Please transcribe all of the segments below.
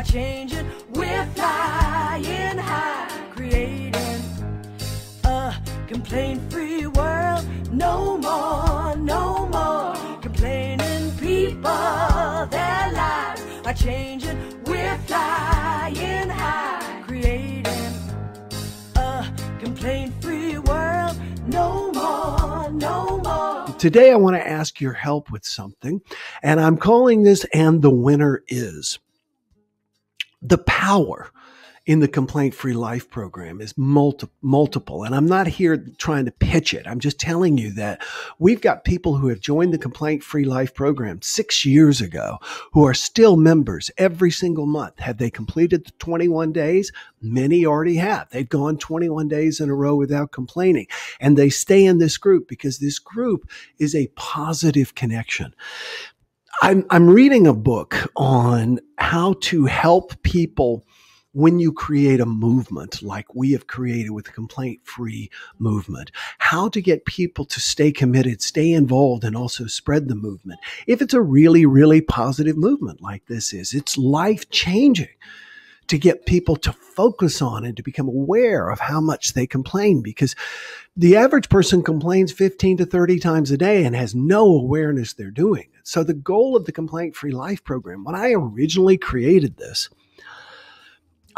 are changing. We're flying high, creating a complaint-free world. No more, no more complaining people. Their lives are changing. We're flying high, creating a complaint-free world. No more, no more. Today I want to ask your help with something, and I'm calling this "And the Winner Is." The power in the Complaint-Free Life program is multiple, and I'm not here trying to pitch it. I'm just telling you that we've got people who have joined the Complaint-Free Life program 6 years ago who are still members every single month. Have they completed the 21 days? Many already have. They've gone 21 days in a row without complaining, and they stay in this group because this group is a positive connection. I'm reading a book on how to help people when you create a movement like we have created with the Complaint-Free movement, how to get people to stay committed, stay involved, and also spread the movement. If it's a really, really positive movement like this is, it's life-changing to get people to focus on and to become aware of how much they complain, because the average person complains 15 to 30 times a day and has no awareness they're doing it. So the goal of the Complaint-Free Life program, when I originally created this,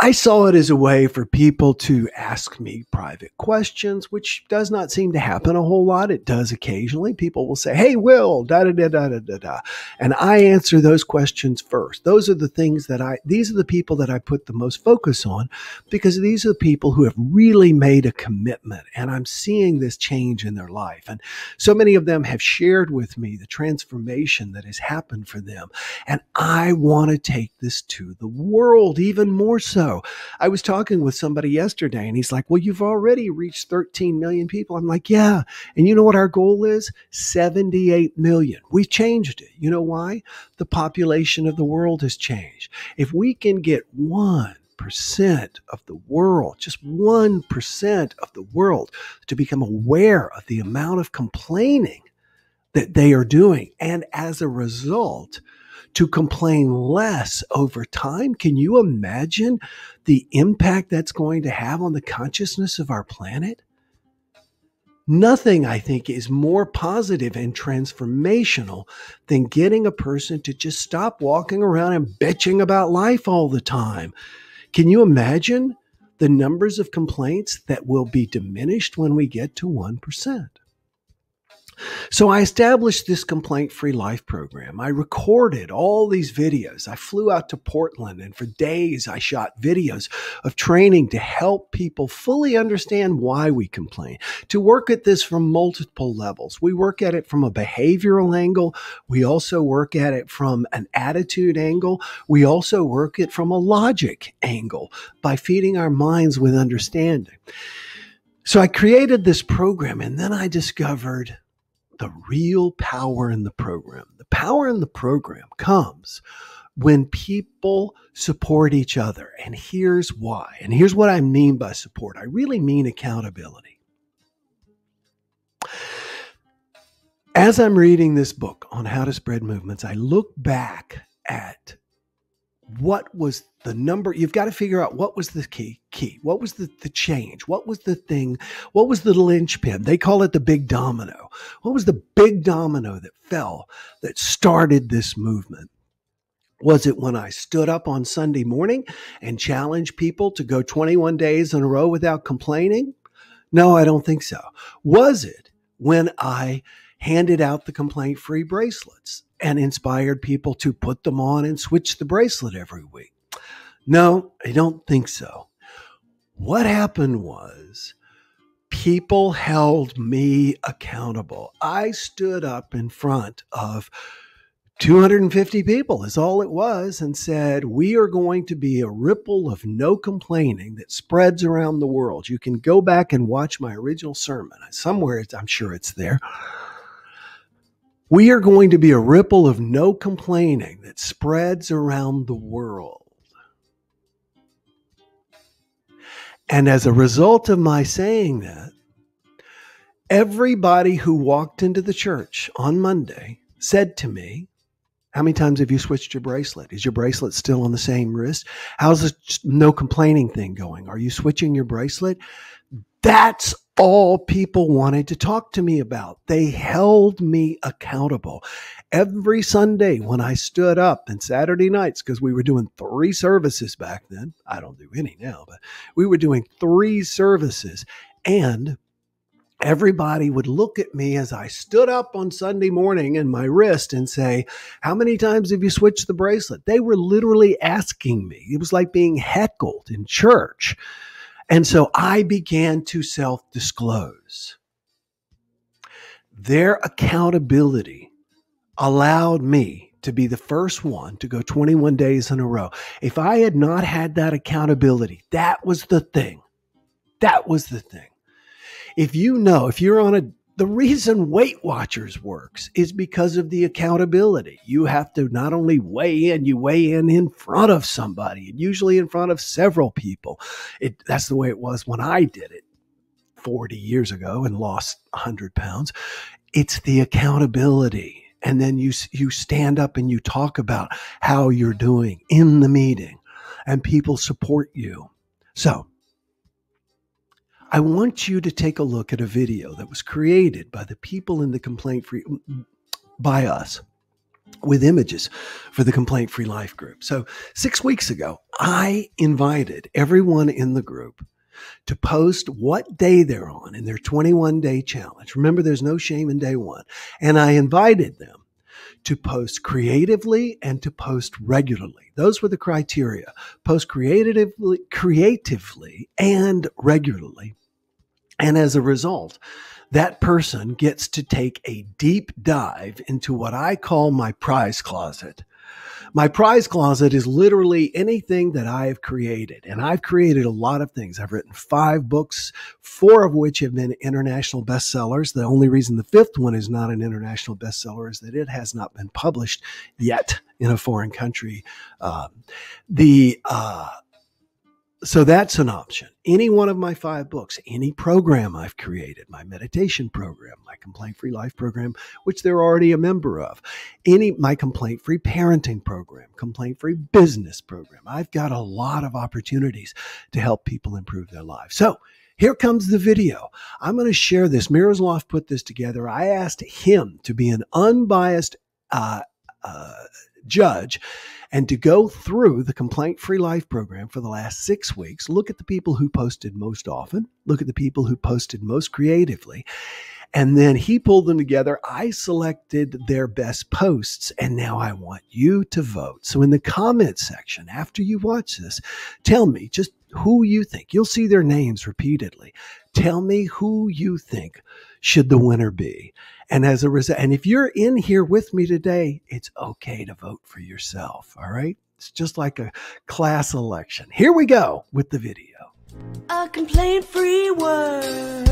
I saw it as a way for people to ask me private questions, which does not seem to happen a whole lot. It does occasionally. People will say, "Hey, Will, da-da-da-da-da-da-da." And I answer those questions first. These are the people that I put the most focus on, because these are the people who have really made a commitment, and I'm seeing this change in their life. And so many of them have shared with me the transformation that has happened for them. And I want to take this to the world even more so. I was talking with somebody yesterday, and he's like, "Well, you've already reached 13 million people." I'm like, "Yeah. And you know what our goal is? 78 million. We've changed it. You know why? The population of the world has changed. If we can get 1% of the world, just 1% of the world, to become aware of the amount of complaining that they are doing, and as a result, to complain less over time, can you imagine the impact that's going to have on the consciousness of our planet? Nothing, I think, is more positive and transformational than getting a person to just stop walking around and bitching about life all the time. Can you imagine the numbers of complaints that will be diminished when we get to 1%? So I established this Complaint-Free Life program. I recorded all these videos. I flew out to Portland, and for days I shot videos of training to help people fully understand why we complain, to work at this from multiple levels. We work at it from a behavioral angle. We also work at it from an attitude angle. We also work it from a logic angle by feeding our minds with understanding. So I created this program, and then I discovered the real power in the program. The power in the program comes when people support each other. And here's why. And here's what I mean by support. I really mean accountability. As I'm reading this book on how to spread movements, I look back at what was the number. You've got to figure out what was the key. What was the change? What was the thing? What was the linchpin? They call it the big domino. What was the big domino that fell, that started this movement? Was it when I stood up on Sunday morning and challenged people to go 21 days in a row without complaining? No, I don't think so. Was it when I handed out the complaint-free bracelets and inspired people to put them on and switch the bracelet every week? No, I don't think so. What happened was people held me accountable. I stood up in front of 250 people is all it was, and said, we are going to be a ripple of no complaining that spreads around the world. You can go back and watch my original sermon. Somewhere, I'm sure it's there. We are going to be a ripple of no complaining that spreads around the world. And as a result of my saying that, everybody who walked into the church on Monday said to me, How many times have you switched your bracelet? Is your bracelet still on the same wrist? How's this no complaining thing going? Are you switching your bracelet? That's all people wanted to talk to me about. They held me accountable. Every Sunday when I stood up, and Saturday nights, because we were doing 3 services back then. I don't do any now, but we were doing 3 services. And everybody would look at me as I stood up on Sunday morning in my wrist and say, how many times have you switched the bracelet? They were literally asking me. It was like being heckled in church. And so I began to self-disclose. Their accountability allowed me to be the first one to go 21 days in a row. If I had not had that accountability, that was the thing. That was the thing. If you're on the reason Weight Watchers works is because of the accountability. You have to not only weigh in front of somebody, and usually in front of several people. That's the way it was when I did it 40 years ago and lost 100 pounds. It's the accountability. And then you stand up and you talk about how you're doing in the meeting, and people support you. So I want you to take a look at a video that was created by the people in the Complaint Free, by us, with images for the Complaint Free Life group. So 6 weeks ago, I invited everyone in the group to post what day they're on in their 21-day challenge. Remember, there's no shame in day 1. And I invited them to post creatively and to post regularly. Those were the criteria. Post creatively and regularly. And as a result, that person gets to take a deep dive into what I call my prize closet. My prize closet is literally anything that I have created. And I've created a lot of things. I've written 5 books, 4 of which have been international bestsellers. The only reason the 5th one is not an international bestseller is that it has not been published yet in a foreign country. So that's an option. Any one of my 5 books, any program I've created, my meditation program, my Complaint-Free Life program, which they're already a member of, my Complaint-Free parenting program, Complaint-Free business program. I've got a lot of opportunities to help people improve their lives. So here comes the video. I'm going to share this. Miroslav put this together. I asked him to be an unbiased judge and to go through the Complaint-Free Life program for the last 6 weeks, look at the people who posted most often, look at the people who posted most creatively, and then he pulled them together. I selected their best posts, and now I want you to vote. So in the comment section, after you watch this, tell me just who you think. You'll see their names repeatedly. Tell me who you think should the winner be. And as a result, and if you're in here with me today, it's okay to vote for yourself. All right. It's just like a class election. Here we go with the video. A complaint-free world.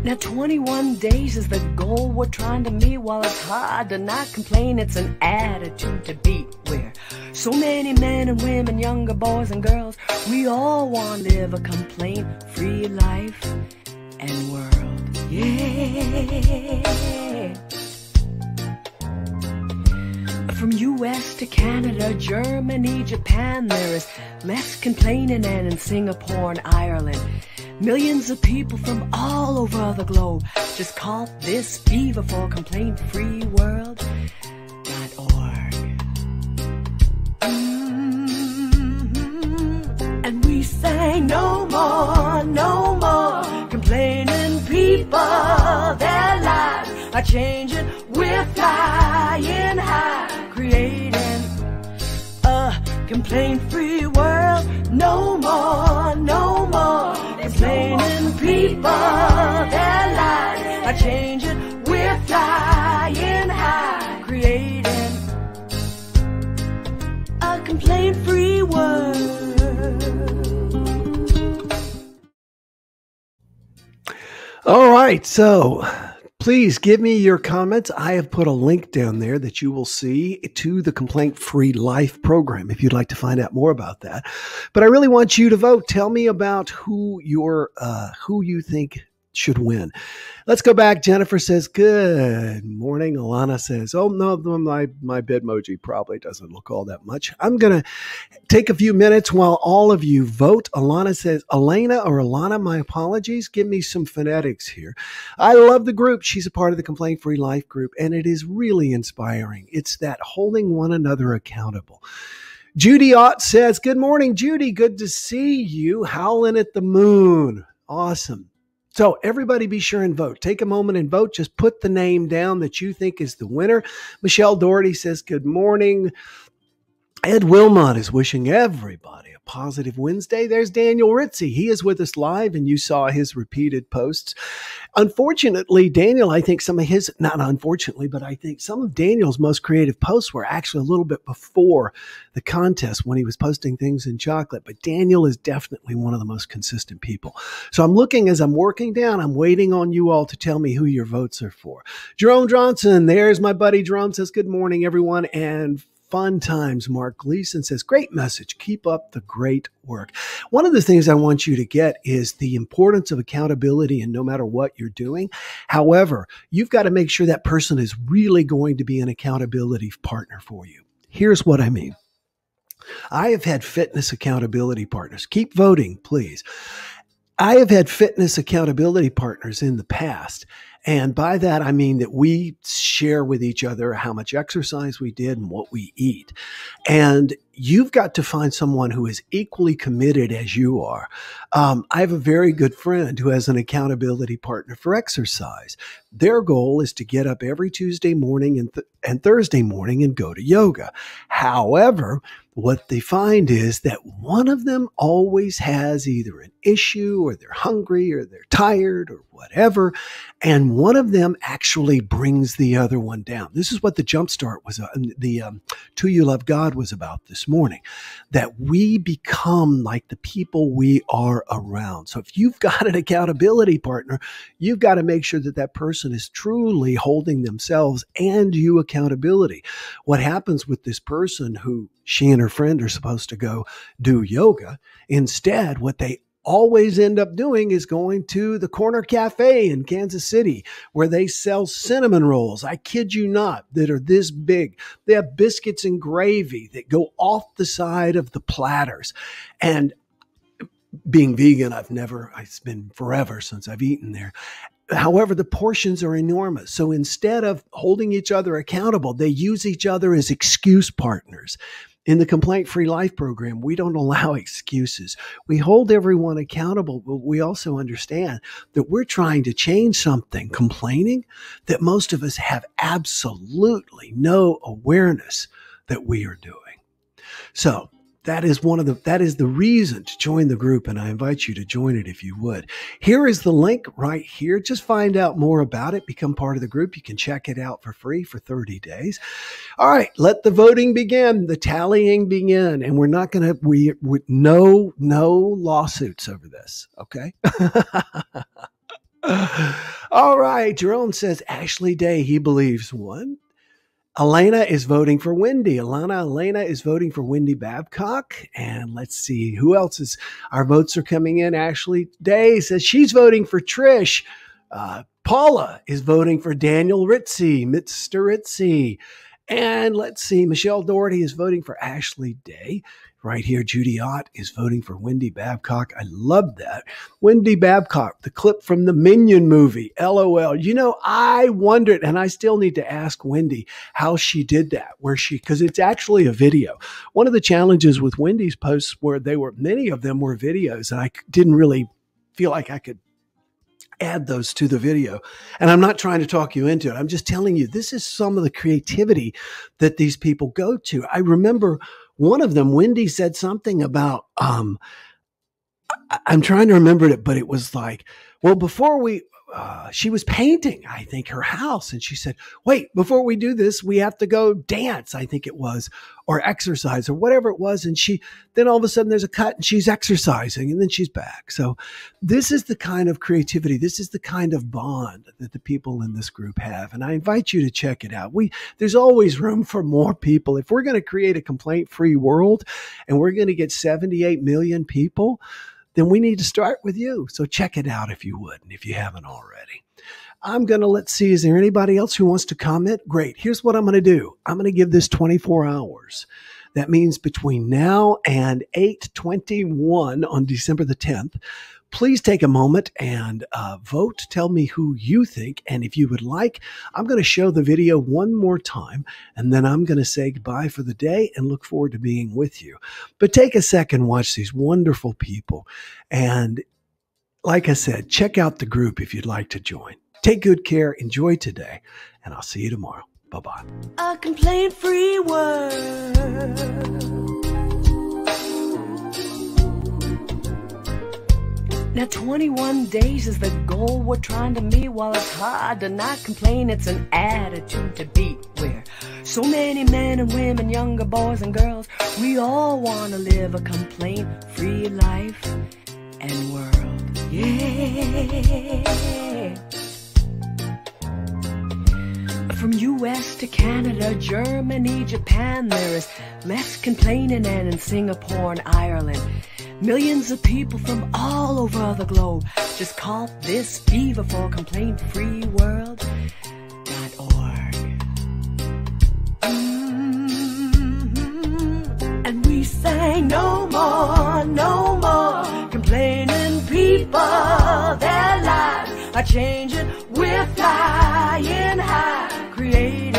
Now 21 days is the goal we're trying to meet. While it's hard to not complain, it's an attitude to beat. Where so many men and women, younger boys and girls, we all want to live a complaint-free life and world. Yeah. From US to Canada, Germany, Japan, there is less complaining, and in Singapore and Ireland, millions of people from all over the globe just caught this fever for complaint-free-world.org. And we say no more complaining. People, their lives are changing. We're flying high, creating a complaint-free world. No more complaining. People, their lives are changing. We're flying high, creating a complaint-free world. All right, so please give me your comments. I have put a link down there that you will see to the Complaint-Free Life program if you'd like to find out more about that. But I really want you to vote. Tell me about who you think should win. Let's go back. Jennifer says, good morning. Alana says, oh, no, my Bitmoji probably doesn't look all that much. I'm going to take a few minutes while all of you vote. Alana says, Elena or Alana, my apologies. Give me some phonetics here. I love the group. She's a part of the Complaint Free Life group, and it is really inspiring. It's that holding one another accountable. Judy Ott says, good morning, Judy. Good to see you. Howling at the moon. Awesome. So everybody be sure and vote. Take a moment and vote. Just put the name down that you think is the winner. Michelle Doherty says, good morning. Ed Wilmot is wishing everybody a positive Wednesday. There's Daniel Ritzy. He is with us live, and you saw his repeated posts. Unfortunately, Daniel, I think some of his, not unfortunately, but I think some of Daniel's most creative posts were actually a little bit before the contest when he was posting things in chocolate. But Daniel is definitely one of the most consistent people. So I'm looking as I'm working down, I'm waiting on you all to tell me who your votes are for. Jerome Johnson, there's my buddy Jerome, says, good morning, everyone. And fun times. Mark Gleason says, great message. Keep up the great work. One of the things I want you to get is the importance of accountability and no matter what you're doing. However, you've got to make sure that person is really going to be an accountability partner for you. Here's what I mean. I have had fitness accountability partners. Keep voting, please. I have had fitness accountability partners in the past. And by that, I mean that we share with each other how much exercise we did and what we eat. And you've got to find someone who is equally committed as you are. I have a very good friend who has an accountability partner for exercise. Their goal is to get up every Tuesday morning and Thursday morning and go to yoga. However, what they find is that one of them always has either an issue or they're hungry or they're tired or whatever. And one of them actually brings the other one down. This is what the Jumpstart was, the To You Love God was about this morning, that we become like the people we are around. So if you've got an accountability partner, you've got to make sure that that person is truly holding themselves and you accountability. What happens with this person who she and her friend are supposed to go do yoga, instead, what they always end up doing is going to the Corner Cafe in Kansas City where they sell cinnamon rolls. I kid you not, that are this big. They have biscuits and gravy that go off the side of the platters. And being vegan, it's been forever since I've eaten there. However, the portions are enormous. So instead of holding each other accountable, they use each other as excuse partners. In the Complaint Free Life program, we don't allow excuses. We hold everyone accountable, but we also understand that we're trying to change something, complaining, that most of us have absolutely no awareness that we are doing. So that is the reason to join the group, and I invite you to join it if you would. Here is the link right here. Just find out more about it. Become part of the group. You can check it out for free for 30 days. All right, let the voting begin, the tallying begin, and we're not going to, no lawsuits over this, okay? All right, Jerome says Ashley Day, he believes won. Elena is voting for Wendy. Elena is voting for Wendy Babcock. And let's see who else is. Our votes are coming in. Ashley Day says she's voting for Trish. Paula is voting for Daniel Ritzy, Mr. Ritzy. And let's see, Michelle Doherty is voting for Ashley Day. Right here, Judy Ott is voting for Wendy Babcock. I love that. Wendy Babcock, the clip from the Minion movie, LOL. You know, I wondered, and I still need to ask Wendy how she did that, because it's actually a video. One of the challenges with Wendy's posts were many of them were videos, and I didn't really feel like I could add those to the video. And I'm not trying to talk you into it. I'm just telling you, this is some of the creativity that these people go to. I remember one of them, Wendy said something about, I'm trying to remember it, but it was like, well, before she was painting, I think, her house. And she said, wait, before we do this, we have to go dance, I think it was, or exercise or whatever it was. And then all of a sudden there's a cut and she's exercising and then she's back. So this is the kind of creativity. This is the kind of bond that the people in this group have. And I invite you to check it out. There's always room for more people. If we're going to create a complaint-free world and we're going to get 78 million people, then we need to start with you. So check it out if you would, and if you haven't already. I'm going to let's see, is there anybody else who wants to comment? Great. Here's what I'm going to do. I'm going to give this 24 hours. That means between now and 8/21 on December the 10th, please take a moment and vote. Tell me who you think. And if you would like, I'm going to show the video one more time, and then I'm going to say goodbye for the day and look forward to being with you. But take a second, watch these wonderful people. And like I said, check out the group if you'd like to join. Take good care. Enjoy today, and I'll see you tomorrow. Bye-bye. A complaint-free world. Now 21 days is the goal we're trying to meet. While it's hard to not complain, it's an attitude to beat. Where so many men and women, younger boys and girls, we all want to live a complaint-free life and world. Yeah. From US to Canada, Germany, Japan, there is less complaining, and in Singapore and Ireland, millions of people from all over the globe just caught this fever for complaint-free-world.org. And we sang no more complaining people. Their lives are changing, we're flying high, creating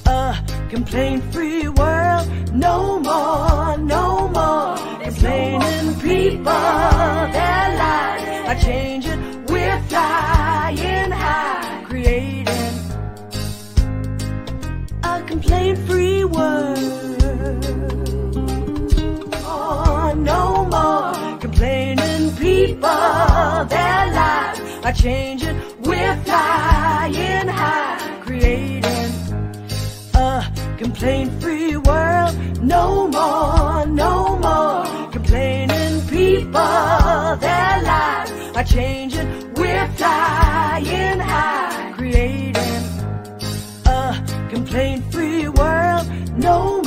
a complaint-free world. No more complaining people. Their lives are changing, we're flying high, creating a complaint-free world. Oh, no more complaining people. Their lives are changing, we're flying high, creating a complaint-free world. No more complaining people. Their lives are changing, we're flying high, creating a complaint-free world. No